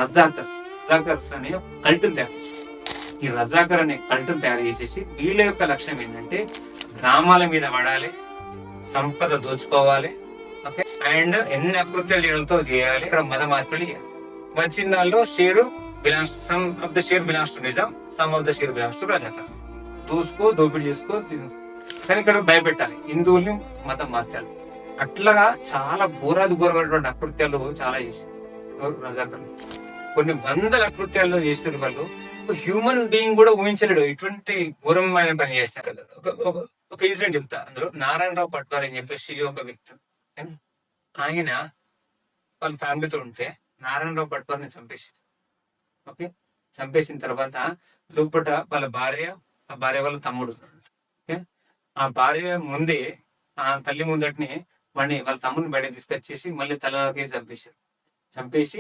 రజాకర్స్ అనే కల్ట్ తయారు చేశారు. ఈ రజాకర్ అనే కల్ట్ తయారు చేసేసి వీళ్ళ యొక్క లక్ష్యం ఏంటంటే గ్రామాల మీద పడాలి, సంపద దోచుకోవాలి, ఓకే, అండ్ ఎన్ని అకృత్యాలతో చేయాలి, ఇక్కడ మత మార్పిడి చేయాలి. వచ్చిన దానిలో some of the share belongs to Nizam, some of the share belongs to Razakars. దోపిడీ చేసుకో, కానీ ఇక్కడ భయపెట్టాలి, హిందువుల్ని మతం మార్చాలి. అట్లాగా చాలా ఘోరమైనటువంటి అకృత్యాలు చాలా చేశారు రజాకర్లు. కొన్ని వందల అకృత్యాలు చేశారు వాళ్ళు. హ్యూమన్ బీయింగ్ కూడా ఊహించలేడు ఇటువంటి ఘోరమైన పని చేశారు కదా. ఒక ఇన్సిడెంట్ చెప్తా. అందులో నారాయణరావు పట్వారి అని చెప్పేసి ఒక వ్యక్తి, ఆయన వాళ్ళ ఫ్యామిలీతో ఉంటే నారాయణరావు పట్వారిని చంపేసి, ఓకే, చంపేసిన తర్వాత లోపల వాళ్ళ భార్య, ఆ భార్య వాళ్ళ తమ్ముడు, ఓకే, ఆ భార్య ముందే, ఆ తల్లి ముందటిని వాడిని వాళ్ళ తమ్ముడిని బయటకు తీసుకొచ్చేసి మళ్ళీ తలకేసి చంపేసి